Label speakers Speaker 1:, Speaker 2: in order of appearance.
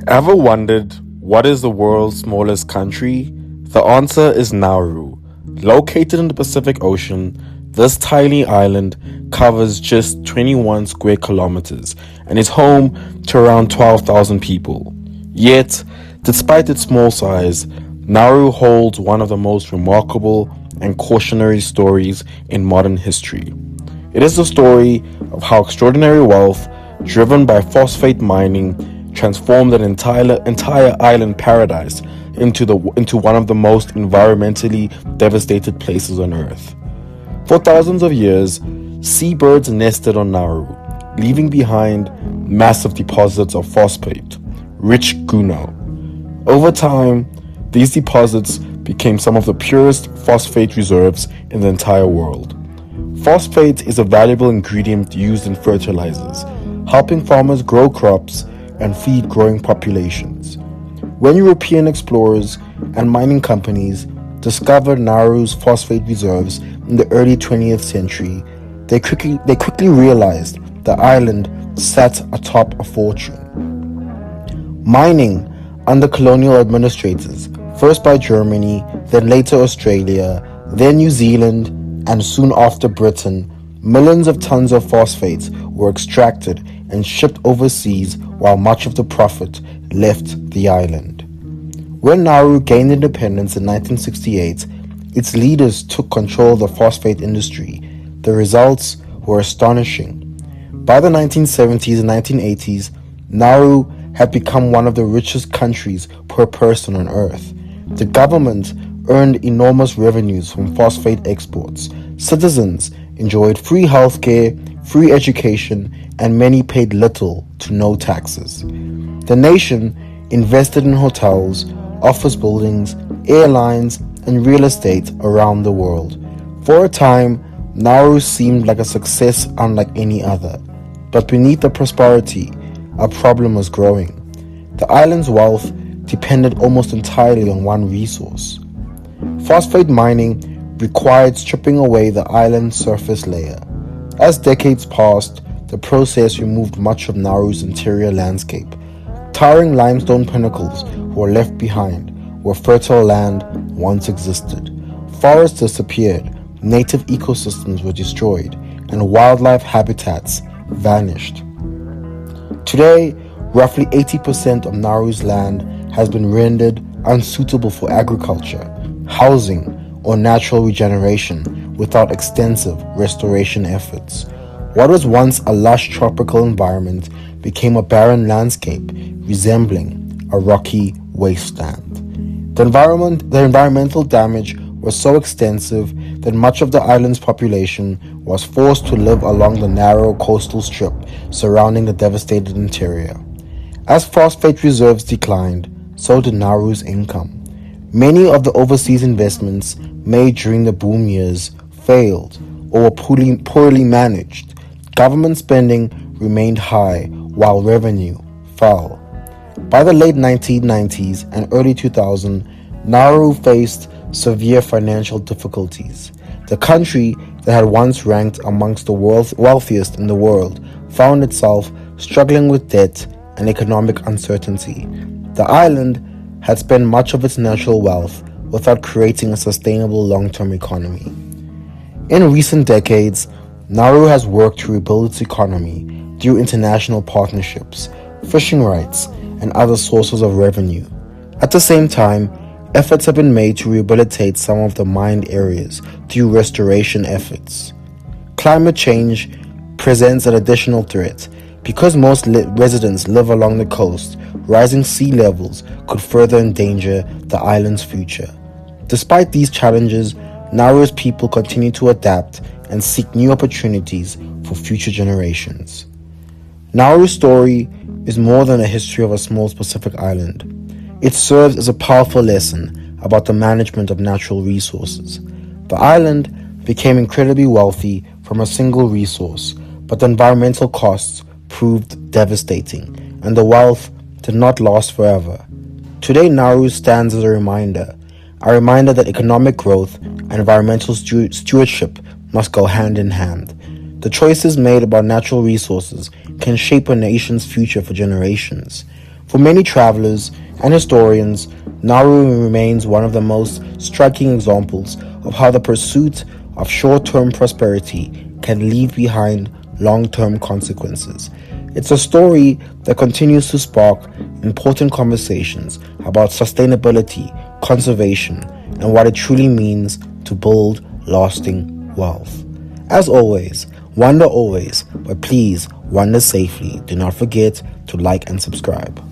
Speaker 1: Ever wondered what is the world's smallest country? The answer is Nauru. Located in the Pacific Ocean, this tiny island covers just 21 square kilometers and is home to around 12,000 people. Yet, despite its small size, Nauru holds one of the most remarkable and cautionary stories in modern history. It is the story of how extraordinary wealth, driven by phosphate mining, transformed an entire island paradise into one of the most environmentally devastated places on Earth. For thousands of years, seabirds nested on Nauru, leaving behind massive deposits of phosphate, rich guano. Over time, these deposits became some of the purest phosphate reserves in the entire world. Phosphate is a valuable ingredient used in fertilizers, helping farmers grow crops and feed growing populations. When European explorers and mining companies discovered Nauru's phosphate reserves in the early 20th century, they quickly realized the island sat atop a fortune. Mining under colonial administrators, first by Germany, then later Australia, then New Zealand, and soon after Britain, millions of tons of phosphate were extracted and shipped overseas while much of the profit left the island. When Nauru gained independence in 1968, its leaders took control of the phosphate industry. The results were astonishing. By the 1970s and 1980s, Nauru had become one of the richest countries per person on Earth. The government earned enormous revenues from phosphate exports. Citizens enjoyed free healthcare, free education, and many paid little to no taxes. The nation invested in hotels, office buildings, airlines, and real estate around the world. For a time, Nauru seemed like a success unlike any other. But beneath the prosperity, a problem was growing. The island's wealth depended almost entirely on one resource. Phosphate mining required stripping away the island's surface layer. As decades passed, the process removed much of Nauru's interior landscape. Towering limestone pinnacles were left behind where fertile land once existed. Forests disappeared, native ecosystems were destroyed, and wildlife habitats vanished. Today, roughly 80% of Nauru's land has been rendered unsuitable for agriculture, housing, or natural regeneration without extensive restoration efforts. What was once a lush tropical environment became a barren landscape resembling a rocky wasteland. The environmental damage was so extensive that much of the island's population was forced to live along the narrow coastal strip surrounding the devastated interior. As phosphate reserves declined, so did Nauru's income. Many of the overseas investments made during the boom years failed or were poorly managed. Government spending remained high while revenue fell. By the late 1990s and early 2000s, Nauru faced severe financial difficulties. The country that had once ranked amongst the wealthiest in the world found itself struggling with debt and economic uncertainty. The island had spent much of its natural wealth without creating a sustainable long-term economy. In recent decades, Nauru has worked to rebuild its economy through international partnerships, fishing rights, and other sources of revenue. At the same time, efforts have been made to rehabilitate some of the mined areas through restoration efforts. Climate change presents an additional threat. Because most residents live along the coast, rising sea levels could further endanger the island's future. Despite these challenges, Nauru's people continue to adapt and seek new opportunities for future generations. Nauru's story is more than a history of a small Pacific island. It serves as a powerful lesson about the management of natural resources. The island became incredibly wealthy from a single resource, but the environmental costs proved devastating, and the wealth did not last forever. Today, Nauru stands as a reminder that economic growth and environmental stewardship must go hand in hand. The choices made about natural resources can shape a nation's future for generations. For many travelers and historians, Nauru remains one of the most striking examples of how the pursuit of short-term prosperity can leave behind long-term consequences. It's a story that continues to spark important conversations about sustainability, conservation, and what it truly means to build lasting wealth. As always, wander always, but please wander safely. Do not forget to like and subscribe.